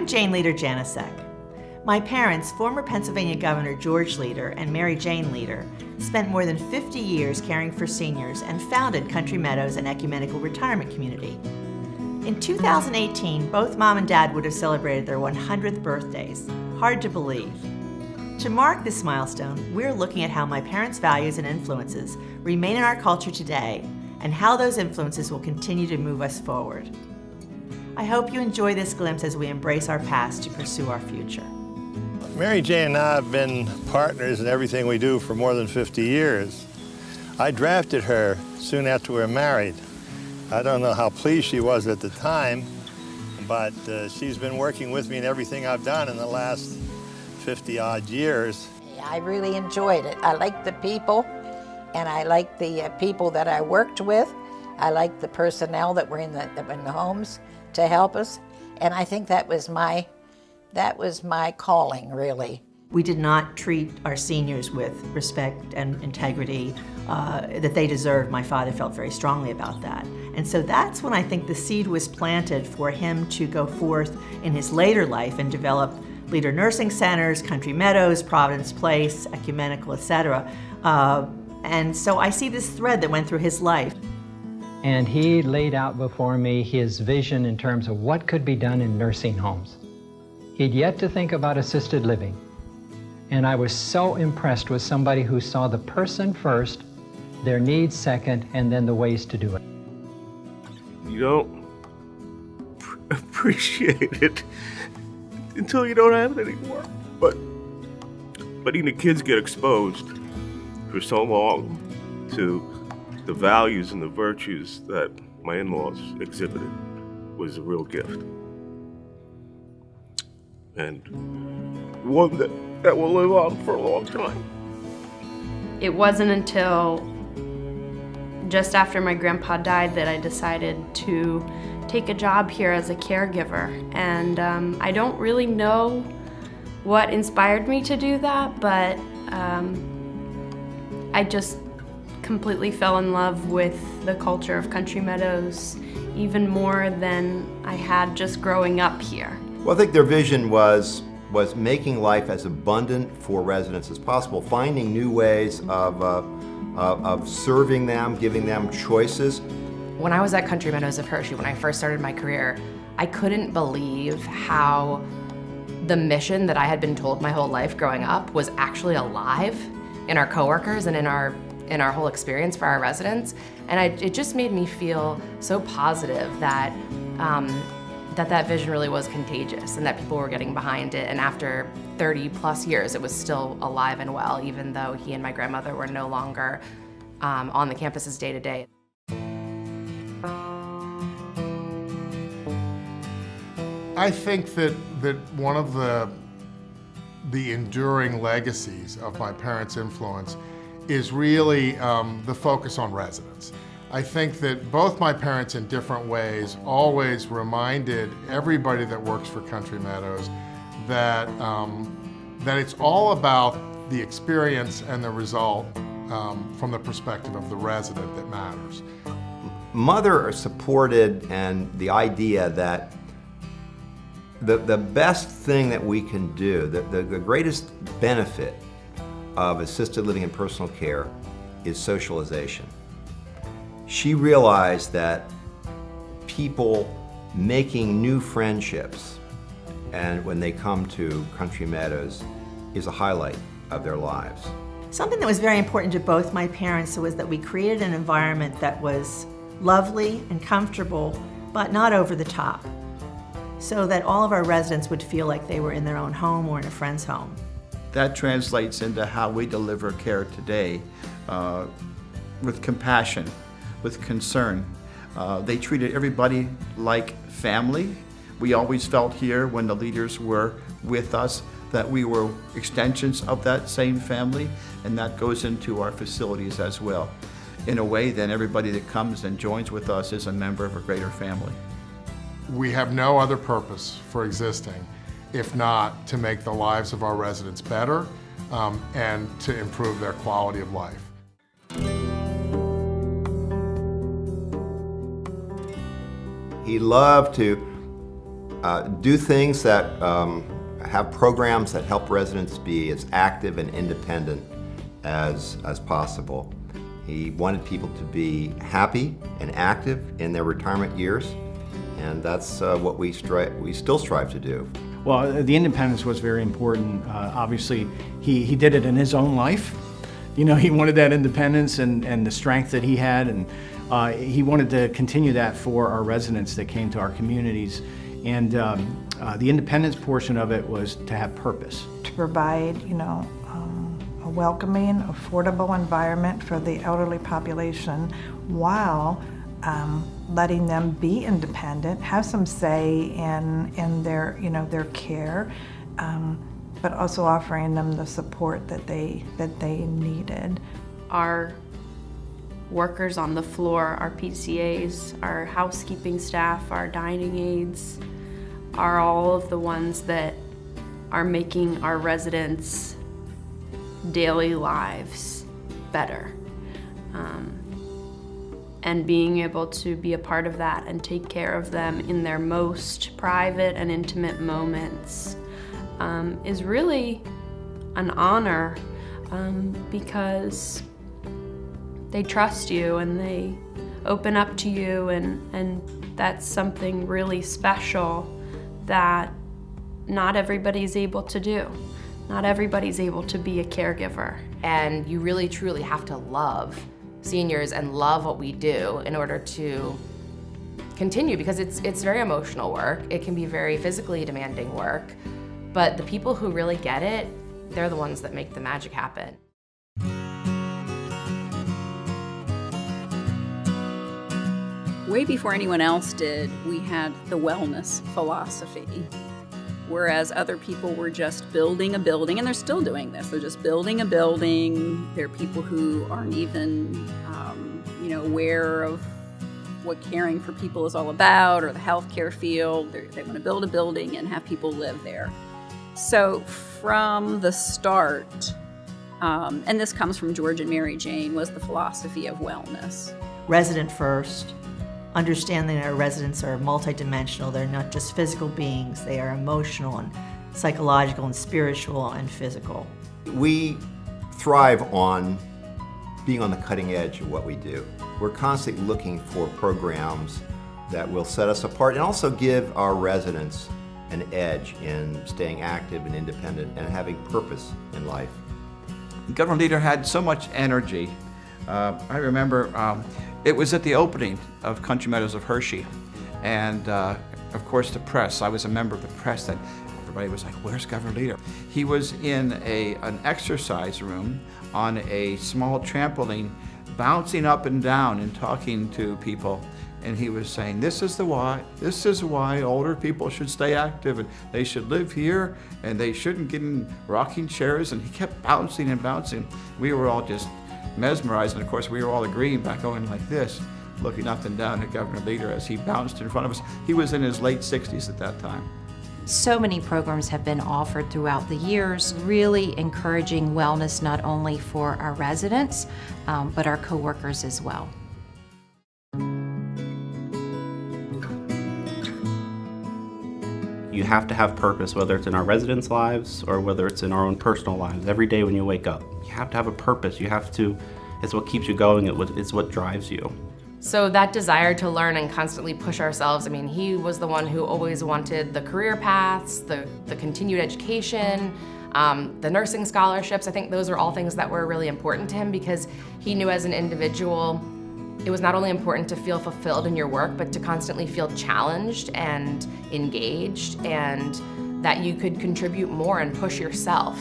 Jane Leader Janicek. My parents, former Pennsylvania Governor George Leader and Mary Jane Leader, spent more than 50 years caring for seniors and founded Country Meadows, an ecumenical retirement community. In 2018, both Mom and Dad would have celebrated their 100th birthdays. Hard to believe. To mark this milestone, we're looking at how my parents' values and influences remain in our culture today and how those influences will continue to move us forward. I hope you enjoy this glimpse as we embrace our past to pursue our future. Mary Jane and I have been partners in everything we do for more than 50 years. I drafted her soon after we were married. I don't know how pleased she was at the time, but she's been working with me in everything I've done in the last 50-odd years. I really enjoyed it. I liked the people, and I liked the people that I worked with. I liked the personnel that were in the homes to help us, and I think that was my calling, really. We did not treat our seniors with respect and integrity that they deserved. My father felt very strongly about that. And so that's when I think the seed was planted for him to go forth in his later life and develop Leader Nursing Centers, Country Meadows, Providence Place, Ecumenical, etc. And so I see this thread that went through his life. And he laid out before me his vision in terms of what could be done in nursing homes. He'd yet to think about assisted living. And I was so impressed with somebody who saw the person first, their needs second, and then the ways to do it. You don't appreciate it until you don't have it anymore. But letting the kids get exposed for so long to the values and the virtues that my in-laws exhibited was a real gift. And one that will live on for a long time. It wasn't until just after my grandpa died that I decided to take a job here as a caregiver. And I don't really know what inspired me to do that, but I just completely fell in love with the culture of Country Meadows, even more than I had just growing up here. Well, I think their vision was making life as abundant for residents as possible, finding new ways of serving them, giving them choices. When I was at Country Meadows of Hershey, when I first started my career, I couldn't believe how the mission that I had been told my whole life growing up was actually alive in our coworkers and in our whole experience for our residents. And it just made me feel so positive that that vision really was contagious and that people were getting behind it. And after 30 plus years, it was still alive and well, even though he and my grandmother were no longer on the campuses day to day. I think that one of the enduring legacies of my parents' influence is really the focus on residents. I think that both my parents in different ways always reminded everybody that works for Country Meadows that it's all about the experience and the result from the perspective of the resident that matters. Mother supported and the idea that the best thing that we can do, the greatest benefit of assisted living and personal care is socialization. She realized that people making new friendships and when they come to Country Meadows is a highlight of their lives. Something that was very important to both my parents was that we created an environment that was lovely and comfortable, but not over the top, so that all of our residents would feel like they were in their own home or in a friend's home. That translates into how we deliver care today, with compassion, with concern. They treated everybody like family. We always felt here when the leaders were with us that we were extensions of that same family, and that goes into our facilities as well. In a way, then everybody that comes and joins with us is a member of a greater family. We have no other purpose for existing if not to make the lives of our residents better and to improve their quality of life. He loved to do things that have programs that help residents be as active and independent as possible. He wanted people to be happy and active in their retirement years, and that's what we still strive to do. Well, the independence was very important. Obviously, he did it in his own life. You know, he wanted that independence and the strength that he had, and he wanted to continue that for our residents that came to our communities. And the independence portion of it was to have purpose. To provide, a welcoming, affordable environment for the elderly population while letting them be independent, have some say in their, their care, but also offering them the support that they needed. Our workers on the floor, our PCAs, our housekeeping staff, our dining aides, are all of the ones that are making our residents' daily lives better. And being able to be a part of that and take care of them in their most private and intimate moments is really an honor, because they trust you and they open up to you, and that's something really special that not everybody's able to do. Not everybody's able to be a caregiver. And you really truly have to love seniors and love what we do in order to continue, because it's very emotional work. It can be very physically demanding work, but the people who really get it, they're the ones that make the magic happen. Way before anyone else did, we had the wellness philosophy, whereas other people were just building a building, and they're still doing this. They're just building a building. There are people who aren't even, aware of what caring for people is all about, or the healthcare field. They want to build a building and have people live there. So from the start, and this comes from George and Mary Jane, was the philosophy of wellness. Resident first, understanding that our residents are multidimensional. They're not just physical beings, they are emotional and psychological and spiritual and physical. We thrive on being on the cutting edge of what we do. We're constantly looking for programs that will set us apart and also give our residents an edge in staying active and independent and having purpose in life. The government leader had so much energy. I remember it was at the opening of Country Meadows of Hershey, and of course the press. I was a member of the press, that everybody was like, "Where's government leader?" He was in an exercise room on a small trampoline, bouncing up and down and talking to people. And he was saying, this is why older people should stay active, and they should live here, and they shouldn't get in rocking chairs. And he kept bouncing and bouncing. We were all just mesmerized, and of course we were all agreeing by going like this, looking up and down at Governor Leader as he bounced in front of us. He was in his late 60s at that time. So many programs have been offered throughout the years, really encouraging wellness not only for our residents, but our coworkers as well. You have to have purpose, whether it's in our residents' lives or whether it's in our own personal lives. Every day when you wake up, you have to have a purpose. It's what keeps you going, it's what drives you. So that desire to learn and constantly push ourselves, I mean, he was the one who always wanted the career paths, the continued education, the nursing scholarships. I think those are all things that were really important to him, because he knew as an individual, it was not only important to feel fulfilled in your work, but to constantly feel challenged and engaged, and that you could contribute more and push yourself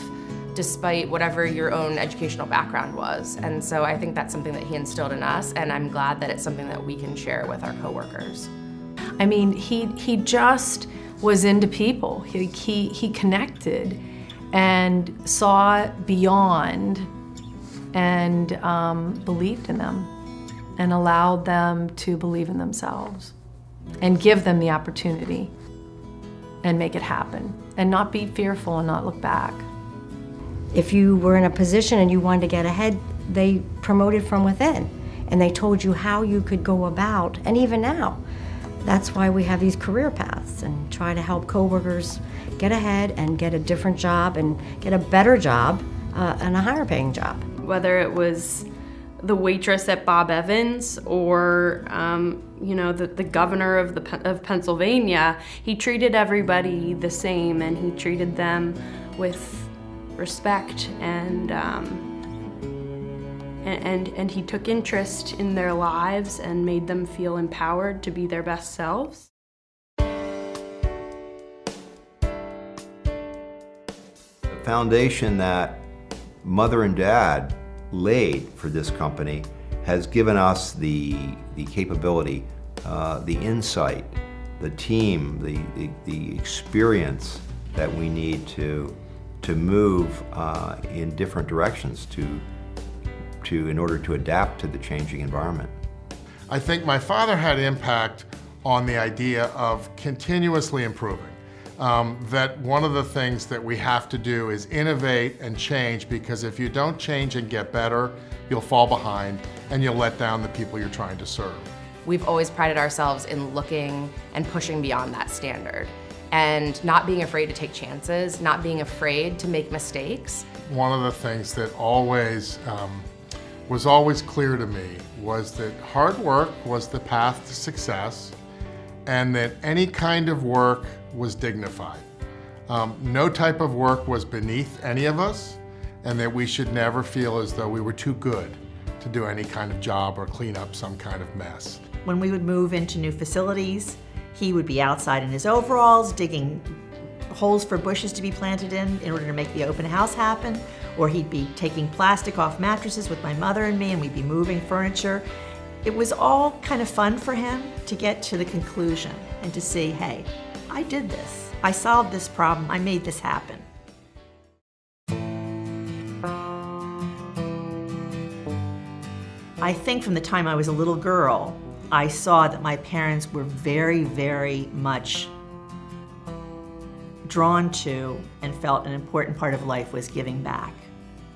despite whatever your own educational background was. And so I think that's something that he instilled in us, and I'm glad that it's something that we can share with our coworkers. I mean, he just was into people. He connected and saw beyond and believed in them and allowed them to believe in themselves and give them the opportunity and make it happen and not be fearful and not look back. If you were in a position and you wanted to get ahead, they promoted from within, and they told you how you could go about, and even now, That's why we have these career paths and try to help coworkers get ahead and get a different job and get a better job and a higher paying job. Whether it was the waitress at Bob Evans or the governor of Pennsylvania, he treated everybody the same, and he treated them with respect, and he took interest in their lives and made them feel empowered to be their best selves. The foundation that Mother and Dad laid for this company has given us the capability, the insight, the team, the experience that we need to move in different directions in order to adapt to the changing environment. I think my father had impact on the idea of continuously improving. That one of the things that we have to do is innovate and change, because if you don't change and get better, you'll fall behind and you'll let down the people you're trying to serve. We've always prided ourselves in looking and pushing beyond that standard and not being afraid to take chances, not being afraid to make mistakes. One of the things that was always clear to me was that hard work was the path to success, and that any kind of work was dignified. No type of work was beneath any of us, and that we should never feel as though we were too good to do any kind of job or clean up some kind of mess. When we would move into new facilities, he would be outside in his overalls digging holes for bushes to be planted in order to make the open house happen, or he'd be taking plastic off mattresses with my mother and me, and we'd be moving furniture. It was all kind of fun for him to get to the conclusion and to see, hey, I did this. I solved this problem. I made this happen. I think from the time I was a little girl, I saw that my parents were very, very much drawn to and felt an important part of life was giving back.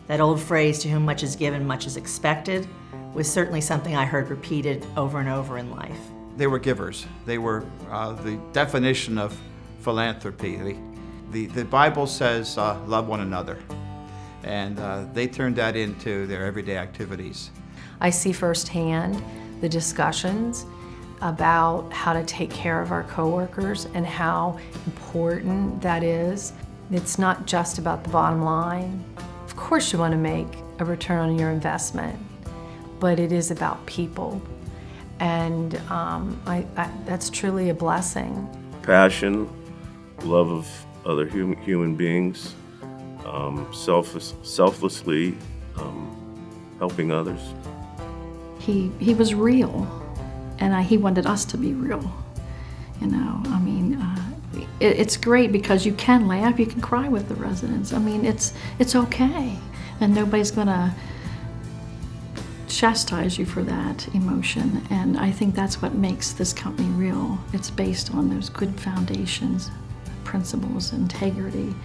That old phrase, to whom much is given, much is expected, was certainly something I heard repeated over and over in life. They were givers. They were the definition of philanthropy. The Bible says love one another, and they turned that into their everyday activities. I see firsthand the discussions about how to take care of our coworkers and how important that is. It's not just about the bottom line. Of course you want to make a return on your investment, but it is about people. And that's truly a blessing. Passion, love of other human beings, selflessly helping others. He was real, and he wanted us to be real. You know, I mean, it's great because you can laugh, you can cry with the residents. I mean, it's okay, and nobody's gonna chastise you for that emotion. And I think that's what makes this company real. It's based on those good foundations, principles, integrity,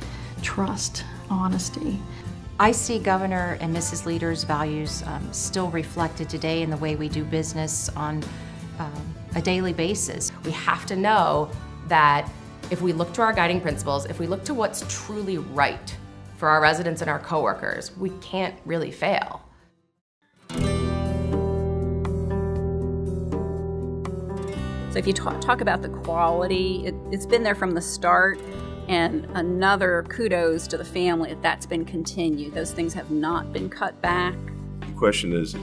trust, honesty. I see Governor and Mrs. Leader's values still reflected today in the way we do business on a daily basis. We have to know that if we look to our guiding principles, if we look to what's truly right for our residents and our coworkers, we can't really fail. So if you talk about the quality, it's been there from the start. And another kudos to the family that's been continued. Those things have not been cut back. The question is,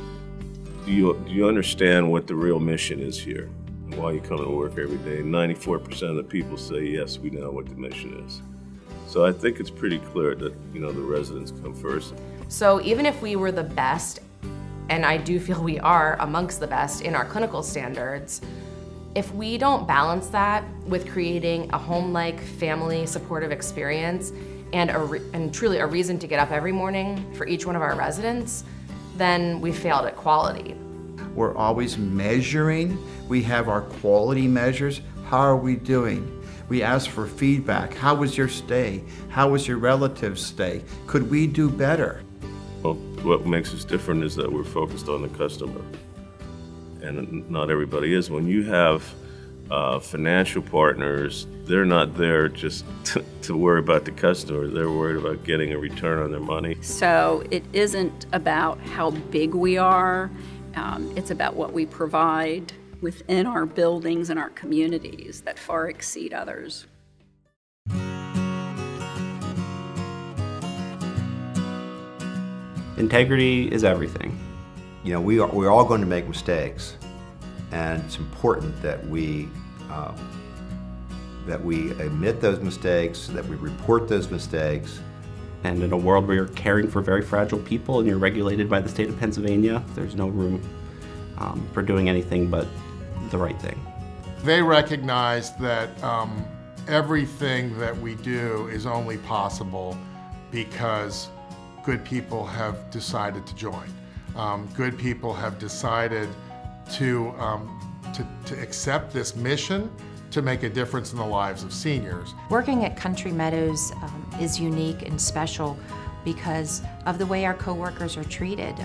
do you understand what the real mission is here and why you come to work every day? 94% of the people say, yes, we know what the mission is. So I think it's pretty clear that, the residents come first. So even if we were the best, and I do feel we are amongst the best in our clinical standards, if we don't balance that with creating a home-like, family supportive experience and truly a reason to get up every morning for each one of our residents, then we failed at quality. We're always measuring. We have our quality measures. How are we doing? We ask for feedback. How was your stay? How was your relative's stay? Could we do better? Well, what makes us different is that we're focused on the customer. And not everybody is. When you have financial partners, they're not there just to worry about the customer. They're worried about getting a return on their money. So it isn't about how big we are. It's about what we provide within our buildings and our communities that far exceed others. Integrity is everything. You know, we're all going to make mistakes, and it's important that we admit those mistakes, that we report those mistakes. And in a world where you're caring for very fragile people and you're regulated by the state of Pennsylvania, there's no room for doing anything but the right thing. They recognize that everything that we do is only possible because good people have decided to join. Good people have decided to accept this mission to make a difference in the lives of seniors. Working at Country Meadows is unique and special because of the way our coworkers are treated,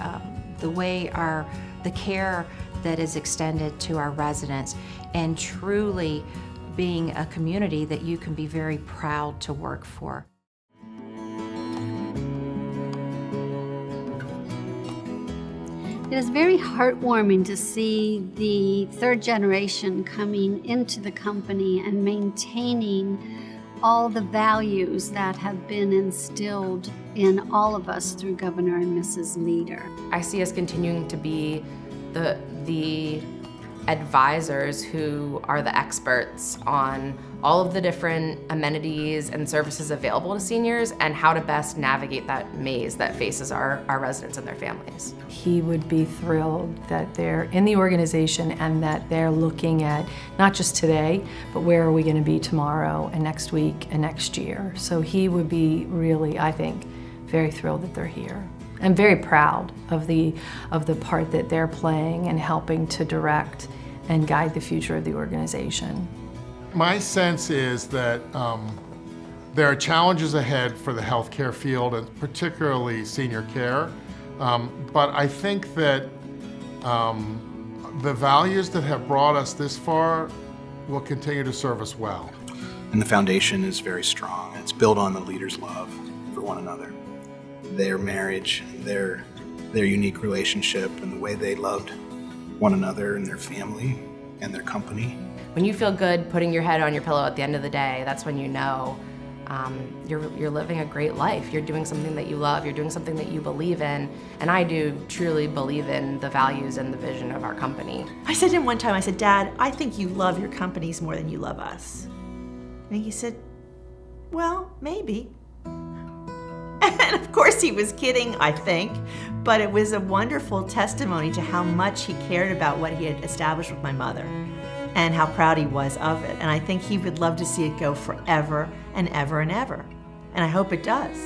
the care that is extended to our residents, and truly being a community that you can be very proud to work for. It is very heartwarming to see the third generation coming into the company and maintaining all the values that have been instilled in all of us through Governor and Mrs. Leader. I see us continuing to be the advisors who are the experts on all of the different amenities and services available to seniors and how to best navigate that maze that faces our residents and their families. He would be thrilled that they're in the organization and that they're looking at not just today, but where are we going to be tomorrow and next week and next year. So he would be really, I think, very thrilled that they're here. I'm very proud of the part that they're playing and helping to direct and guide the future of the organization. My sense is that there are challenges ahead for the healthcare field, and particularly senior care. But I think that the values that have brought us this far will continue to serve us well. And the foundation is very strong. It's built on the leaders' love for one another. Their marriage, their unique relationship, and the way they loved one another and their family and their company. When you feel good putting your head on your pillow at the end of the day, that's when you know you're living a great life. You're doing something that you love, you're doing something that you believe in, and I do truly believe in the values and the vision of our company. I said to him one time, I said, "Dad, I think you love your companies more than you love us." And he said, "Well, maybe." And of course he was kidding, I think, but it was a wonderful testimony to how much he cared about what he had established with my mother and how proud he was of it. And I think he would love to see it go forever and ever and ever. And I hope it does.